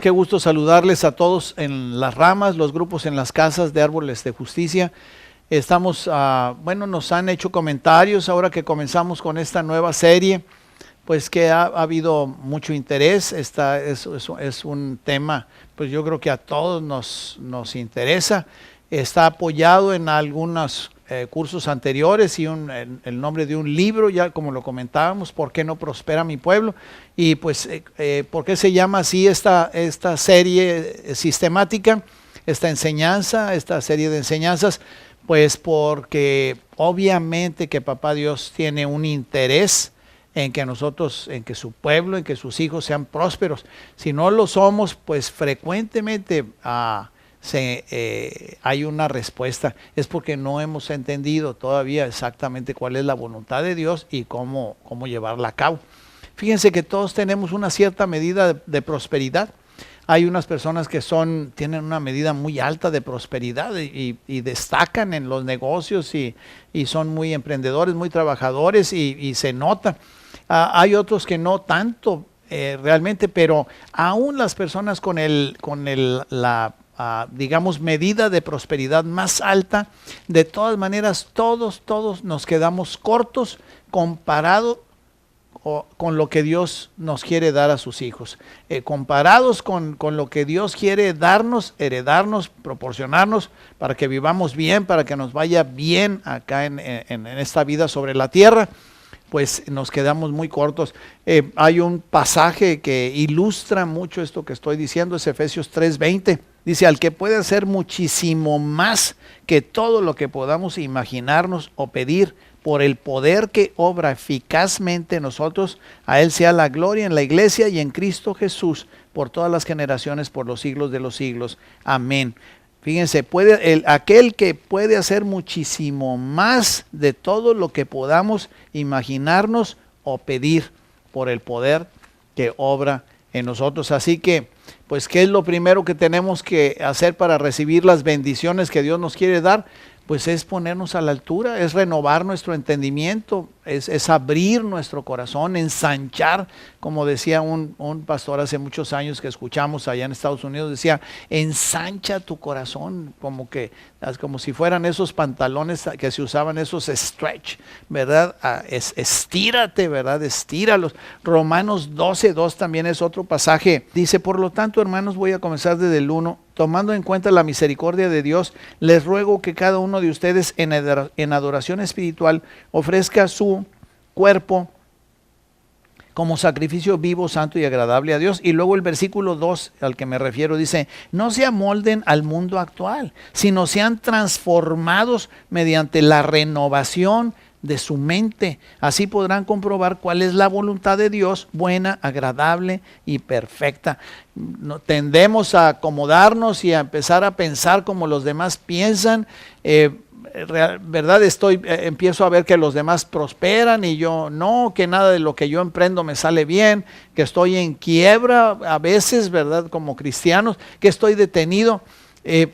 qué gusto saludarles a todos en las ramas, los grupos en las casas de Árboles de Justicia. Estamos, nos han hecho comentarios ahora que comenzamos con esta nueva serie, pues que ha habido mucho interés. Esta es un tema, pues yo creo que a todos nos interesa. Está apoyado en algunos cursos anteriores y el nombre de un libro, ya como lo comentábamos, ¿por qué no prospera mi pueblo? Y pues, ¿por qué se llama así esta serie sistemática, esta serie de enseñanzas? Pues porque obviamente que Papá Dios tiene un interés en que nosotros, en que su pueblo, en que sus hijos sean prósperos. Si no lo somos, pues frecuentemente hay una respuesta. Es porque no hemos entendido todavía exactamente cuál es la voluntad de Dios y cómo llevarla a cabo. Fíjense que todos tenemos una cierta medida de prosperidad. Hay unas personas que tienen una medida muy alta de prosperidad y destacan en los negocios y son muy emprendedores, muy trabajadores y se nota. Hay otros que no tanto realmente, pero aún las personas con la medida de prosperidad más alta, de todas maneras todos nos quedamos cortos comparado con lo que Dios nos quiere dar a sus hijos, comparados con lo que Dios quiere darnos, heredarnos, proporcionarnos para que vivamos bien, para que nos vaya bien acá en esta vida sobre la tierra. Pues nos quedamos muy cortos. Hay un pasaje que ilustra mucho esto que estoy diciendo, es Efesios 3:20. Dice, al que puede hacer muchísimo más que todo lo que podamos imaginarnos o pedir, por el poder que obra eficazmente en nosotros, a Él sea la gloria en la iglesia y en Cristo Jesús, por todas las generaciones, por los siglos de los siglos. Amén. Fíjense, aquel que puede hacer muchísimo más de todo lo que podamos imaginarnos o pedir, por el poder que obra en nosotros. Así que, pues, ¿qué es lo primero que tenemos que hacer para recibir las bendiciones que Dios nos quiere dar? Pues es ponernos a la altura, es renovar nuestro entendimiento, es abrir nuestro corazón, ensanchar, como decía un pastor hace muchos años que escuchamos allá en Estados Unidos, decía, ensancha tu corazón, como si fueran esos pantalones que se usaban, esos stretch, ¿verdad? Estírate, ¿verdad? Estíralos. Romanos 12:2 también es otro pasaje. Dice, por lo tanto, hermanos, voy a comenzar desde el 1. Tomando en cuenta la misericordia de Dios, les ruego que cada uno de ustedes en adoración espiritual ofrezca su cuerpo como sacrificio vivo, santo y agradable a Dios. Y luego el versículo 2 al que me refiero dice, no se amolden al mundo actual, sino sean transformados mediante la renovación de su mente. Así podrán comprobar cuál es la voluntad de Dios, buena, agradable y perfecta. Tendemos a acomodarnos y a empezar a pensar como los demás piensan. ¿Verdad? Empiezo a ver que los demás prosperan y yo no, que nada de lo que yo emprendo me sale bien, que estoy en quiebra a veces, ¿verdad? Como cristianos, que estoy detenido.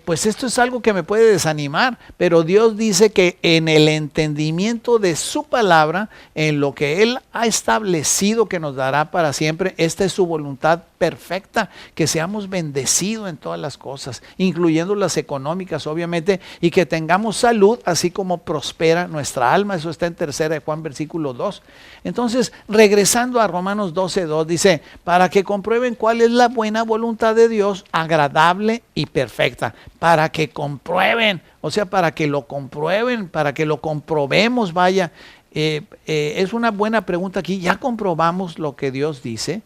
Pues esto es algo que me puede desanimar, pero Dios dice que en el entendimiento de su palabra, en lo que Él ha establecido que nos dará para siempre, esta es su voluntad perfecta, que seamos bendecidos en todas las cosas, incluyendo las económicas obviamente, y que tengamos salud, así como prospera nuestra alma. Eso está en 3 de Juan versículo 2. Entonces, regresando a Romanos 12:2, dice, para que comprueben cuál es la buena voluntad de Dios, agradable y perfecta. Para que comprueben, o sea, para que lo comprueben, para que lo comprobemos, vaya. Es una buena pregunta aquí. ¿Ya comprobamos lo que Dios dice?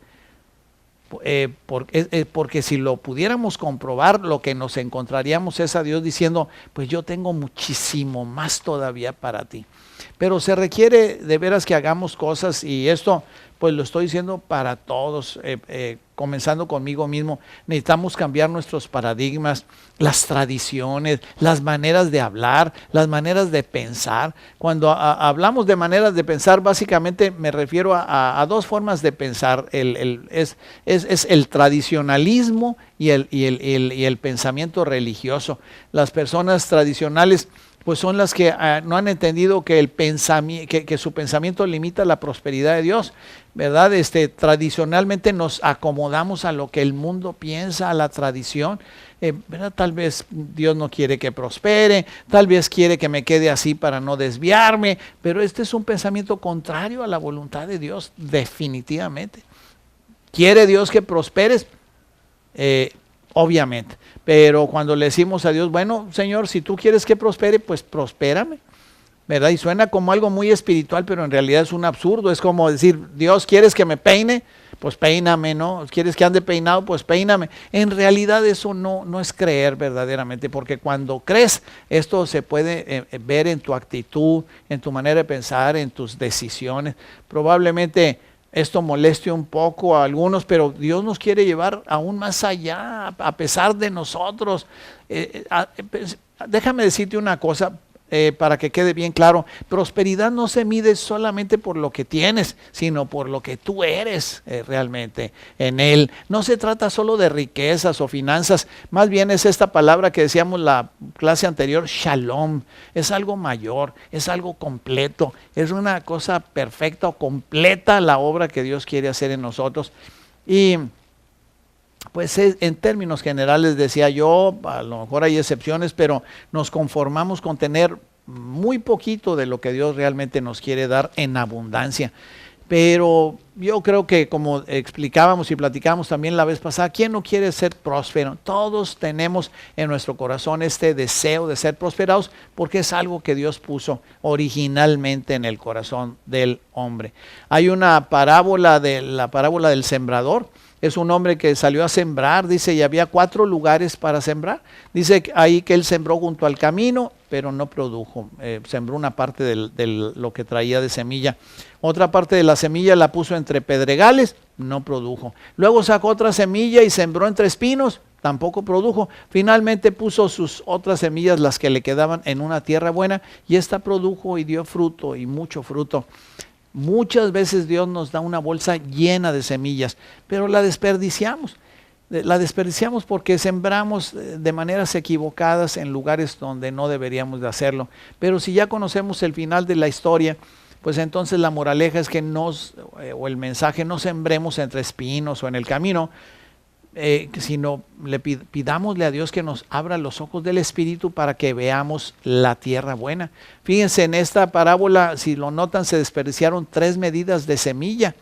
Porque si lo pudiéramos comprobar, lo que nos encontraríamos es a Dios diciendo, pues yo tengo muchísimo más todavía para ti. Pero se requiere de veras que hagamos cosas, y esto pues lo estoy diciendo para todos, comenzando conmigo mismo. Necesitamos cambiar nuestros paradigmas, las tradiciones, las maneras de hablar, las maneras de pensar. Cuando hablamos de maneras de pensar, básicamente me refiero a dos formas de pensar. Es el tradicionalismo y el pensamiento religioso. Las personas tradicionales pues son las que no han entendido que, que su pensamiento limita la prosperidad de Dios, ¿verdad? Tradicionalmente nos acomodamos a lo que el mundo piensa, a la tradición, ¿verdad? Tal vez Dios no quiere que prospere, tal vez quiere que me quede así para no desviarme, pero este es un pensamiento contrario a la voluntad de Dios, definitivamente. ¿Quiere Dios que prosperes? Obviamente, pero cuando le decimos a Dios, bueno, Señor, si tú quieres que prospere, pues prospérame, ¿verdad? Y suena como algo muy espiritual, pero en realidad es un absurdo. Es como decir, Dios, ¿quieres que me peine? Pues peíname, ¿no? ¿Quieres que ande peinado? Pues peíname. En realidad eso no es creer verdaderamente, porque cuando crees, esto se puede ver en tu actitud, en tu manera de pensar, en tus decisiones. Probablemente esto moleste un poco a algunos, pero Dios nos quiere llevar aún más allá, a pesar de nosotros. Déjame decirte una cosa para que quede bien claro. Prosperidad no se mide solamente por lo que tienes, sino por lo que tú eres realmente en Él. No se trata solo de riquezas o finanzas, más bien es esta palabra que decíamos la clase anterior, shalom. Es algo mayor, es algo completo, es una cosa perfecta o completa la obra que Dios quiere hacer en nosotros. Y pues en términos generales decía yo, a lo mejor hay excepciones, pero nos conformamos con tener muy poquito de lo que Dios realmente nos quiere dar en abundancia. Pero yo creo que como explicábamos y platicábamos también la vez pasada, ¿quién no quiere ser próspero? Todos tenemos en nuestro corazón este deseo de ser prosperados porque es algo que Dios puso originalmente en el corazón del hombre. Hay una parábola, la parábola del sembrador. Es un hombre que salió a sembrar, dice, y había 4 lugares para sembrar. Dice ahí que él sembró junto al camino, pero no produjo. Sembró una parte de lo que traía de semilla. Otra parte de la semilla la puso entre pedregales, no produjo. Luego sacó otra semilla y sembró entre espinos, tampoco produjo. Finalmente puso sus otras semillas, las que le quedaban, en una tierra buena, y esta produjo y dio fruto, y mucho fruto. Muchas veces Dios nos da una bolsa llena de semillas, pero la desperdiciamos. La desperdiciamos porque sembramos de maneras equivocadas en lugares donde no deberíamos de hacerlo. Pero si ya conocemos el final de la historia, pues entonces la moraleja es que o el mensaje, no sembremos entre espinos o en el camino, sino pidámosle a Dios que nos abra los ojos del Espíritu para que veamos la tierra buena. Fíjense, en esta parábola, si lo notan, se desperdiciaron 3 medidas de semilla,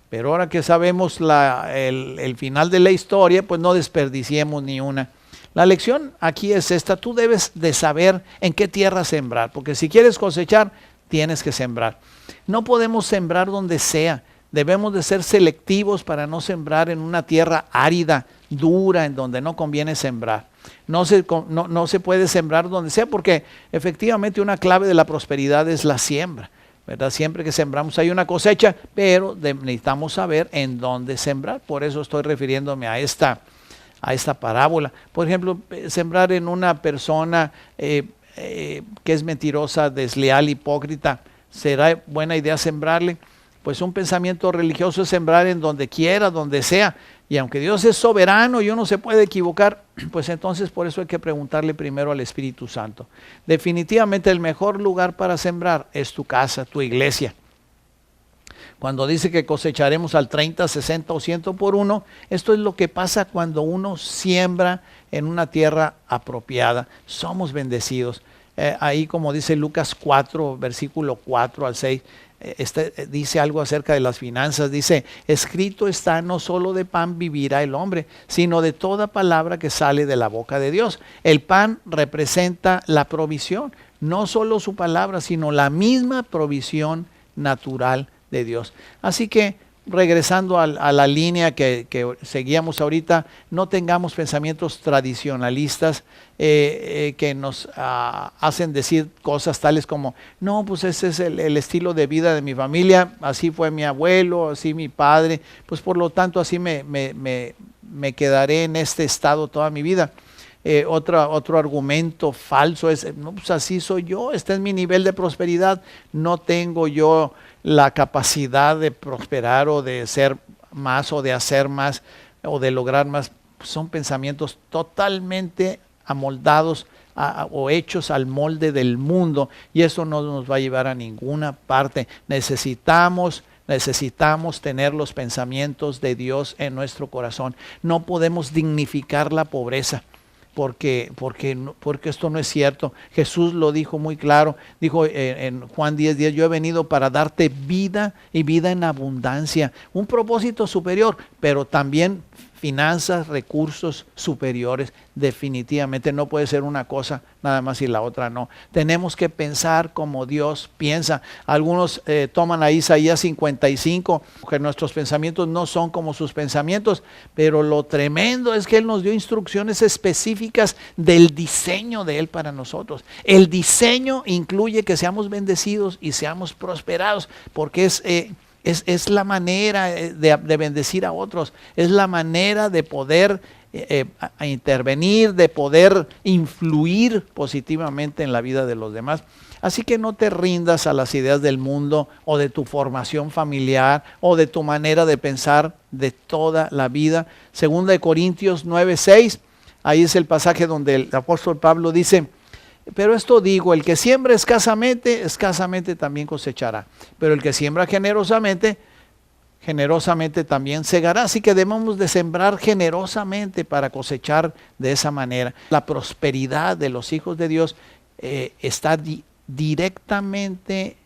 pero ahora que sabemos el final de la historia, pues no desperdiciemos ni una. La lección aquí es esta: tú debes de saber en qué tierra sembrar, porque si quieres cosechar, tienes que sembrar. No podemos sembrar donde sea. Debemos de ser selectivos para no sembrar en una tierra árida, dura, en donde no conviene sembrar. No se puede sembrar donde sea, porque efectivamente una clave de la prosperidad es la siembra, ¿verdad? Siempre que sembramos hay una cosecha, pero necesitamos saber en dónde sembrar. Por eso estoy refiriéndome a esta parábola. Por ejemplo, sembrar en una persona que es mentirosa, desleal, hipócrita. ¿Será buena idea sembrarle? Pues un pensamiento religioso es sembrar en donde quiera, donde sea. Y aunque Dios es soberano y uno se puede equivocar, pues entonces por eso hay que preguntarle primero al Espíritu Santo. Definitivamente el mejor lugar para sembrar es tu casa, tu iglesia. Cuando dice que cosecharemos al 30, 60 o 100 por uno, esto es lo que pasa cuando uno siembra en una tierra apropiada. Somos bendecidos. Ahí, como dice Lucas 4, versículo 4 al 6, dice algo acerca de las finanzas. Dice: escrito está, no solo de pan vivirá el hombre, sino de toda palabra que sale de la boca de Dios. El pan representa la provisión, no solo su palabra, sino la misma provisión natural de Dios. Así que, regresando a la línea que seguíamos ahorita, no tengamos pensamientos tradicionalistas que nos hacen decir cosas tales como: no, pues ese es el estilo de vida de mi familia, así fue mi abuelo, así mi padre, pues por lo tanto así me quedaré en este estado toda mi vida. Otro argumento falso es: no, pues así soy yo, este es mi nivel de prosperidad, no tengo yo la capacidad de prosperar o de ser más o de hacer más o de lograr más. Son pensamientos totalmente amoldados o hechos al molde del mundo, y eso no nos va a llevar a ninguna parte. Necesitamos tener los pensamientos de Dios en nuestro corazón. No podemos dignificar la pobreza. Porque esto no es cierto. Jesús lo dijo muy claro, dijo en Juan 10:10, yo he venido para darte vida y vida en abundancia, un propósito superior, pero también finanzas, recursos superiores. Definitivamente no puede ser una cosa nada más y la otra no. Tenemos que pensar como Dios piensa. Algunos toman a Isaías 55, que nuestros pensamientos no son como sus pensamientos, pero lo tremendo es que Él nos dio instrucciones específicas del diseño de Él para nosotros. El diseño incluye que seamos bendecidos y seamos prosperados, porque es la manera de bendecir a otros, es la manera de poder intervenir, de poder influir positivamente en la vida de los demás. Así que no te rindas a las ideas del mundo o de tu formación familiar o de tu manera de pensar de toda la vida. Segunda de Corintios 9:6, ahí es el pasaje donde el apóstol Pablo dice: pero esto digo, el que siembra escasamente, escasamente también cosechará. Pero el que siembra generosamente, generosamente también segará. Así que debemos de sembrar generosamente para cosechar de esa manera. La prosperidad de los hijos de Dios está directamente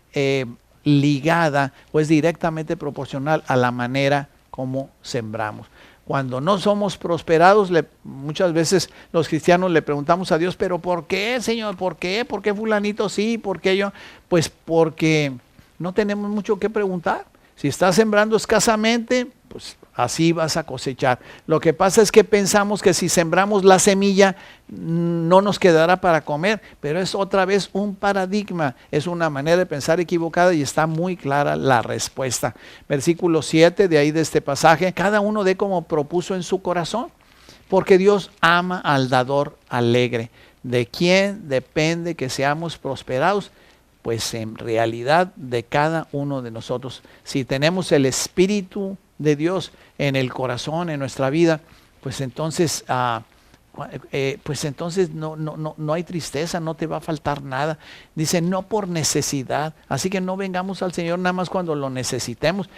ligada o es directamente proporcional a la manera como sembramos. Cuando no somos prosperados, muchas veces los cristianos le preguntamos a Dios, pero ¿por qué, Señor? ¿Por qué? ¿Por qué fulanito sí? ¿Por qué yo? Pues porque no tenemos mucho que preguntar. Si estás sembrando escasamente, pues así vas a cosechar. Lo que pasa es que pensamos que si sembramos la semilla no nos quedará para comer, pero es otra vez un paradigma, es una manera de pensar equivocada y está muy clara la respuesta. Versículo 7 de ahí de este pasaje: cada uno dé como propuso en su corazón, porque Dios ama al dador alegre. ¿De quién depende que seamos prosperados? Pues en realidad de cada uno de nosotros. Si tenemos el Espíritu de Dios en el corazón, en nuestra vida, pues entonces no hay tristeza, no te va a faltar nada. Dice, no por necesidad. Así que no vengamos al Señor nada más cuando lo necesitemos.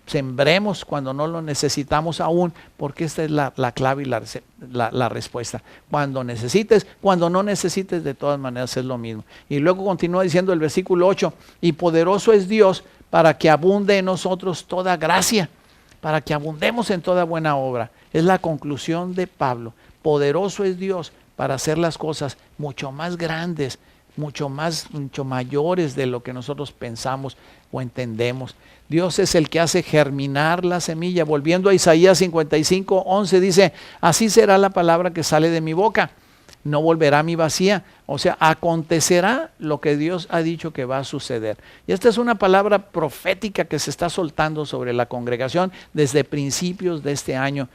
Sembremos cuando no lo necesitamos aún, porque esta es la clave y la respuesta. Cuando necesites, cuando no necesites, de todas maneras es lo mismo. Y luego continúa diciendo el versículo 8, y poderoso es Dios para que abunde en nosotros toda gracia, para que abundemos en toda buena obra. Es la conclusión de Pablo. Poderoso es Dios para hacer las cosas mucho más grandes, mucho mayores de lo que nosotros pensamos o entendemos. Dios es el que hace germinar la semilla. Volviendo a Isaías 55:11 dice, así será la palabra que sale de mi boca. No volverá a mí vacía. O sea, acontecerá lo que Dios ha dicho que va a suceder. Y esta es una palabra profética que se está soltando sobre la congregación desde principios de este año.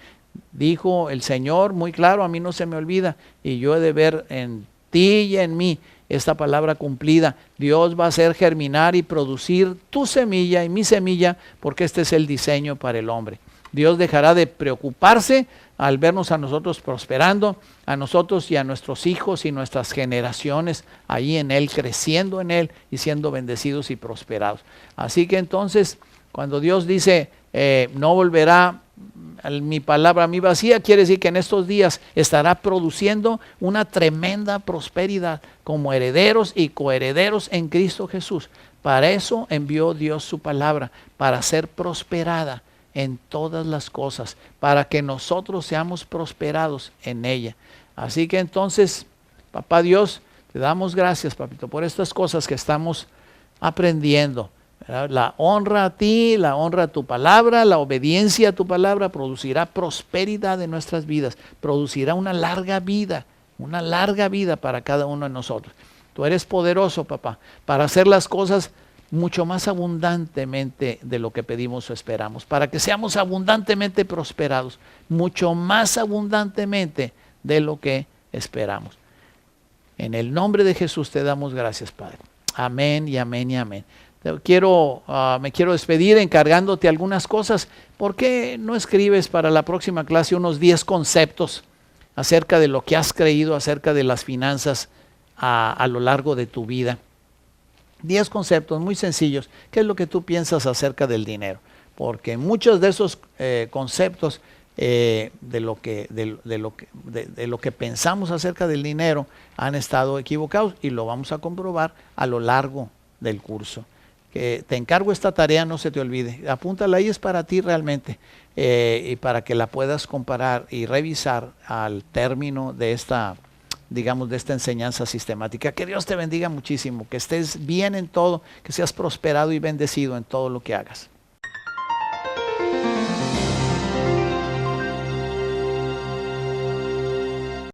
Dijo el Señor muy claro, a mí no se me olvida, y yo he de ver en ti y en mí esta palabra cumplida. Dios va a hacer germinar y producir tu semilla y mi semilla, porque este es el diseño para el hombre. Dios dejará de preocuparse al vernos a nosotros prosperando, a nosotros y a nuestros hijos y nuestras generaciones ahí en Él, creciendo en Él y siendo bendecidos y prosperados. Así que entonces, cuando Dios dice, no volverá mi palabra a mí vacía, quiere decir que en estos días estará produciendo una tremenda prosperidad como herederos y coherederos en Cristo Jesús. Para eso envió Dios su palabra, para ser prosperada en todas las cosas, para que nosotros seamos prosperados en ella. Así que entonces, Papá Dios, te damos gracias, papito, por estas cosas que estamos aprendiendo. La honra a ti, la honra a tu palabra, la obediencia a tu palabra producirá prosperidad en nuestras vidas, producirá una larga vida para cada uno de nosotros. Tú eres poderoso, papá, para hacer las cosas mucho más abundantemente de lo que pedimos o esperamos, para que seamos abundantemente prosperados, mucho más abundantemente de lo que esperamos. En el nombre de Jesús te damos gracias, Padre. Amén y amén y amén. Me quiero despedir encargándote algunas cosas. ¿Por qué no escribes para la próxima clase unos 10 conceptos acerca de lo que has creído acerca de las finanzas a lo largo de tu vida. 10 conceptos muy sencillos. ¿Qué es lo que tú piensas acerca del dinero? Porque muchos de esos conceptos de lo que pensamos acerca del dinero han estado equivocados y lo vamos a comprobar a lo largo del curso. Que te encargo esta tarea, no se te olvide. Apúntala ahí, es para ti realmente, y para que la puedas comparar y revisar al término de esta, digamos, de esta enseñanza sistemática. Que Dios te bendiga muchísimo, que estés bien en todo, que seas prosperado y bendecido en todo lo que hagas.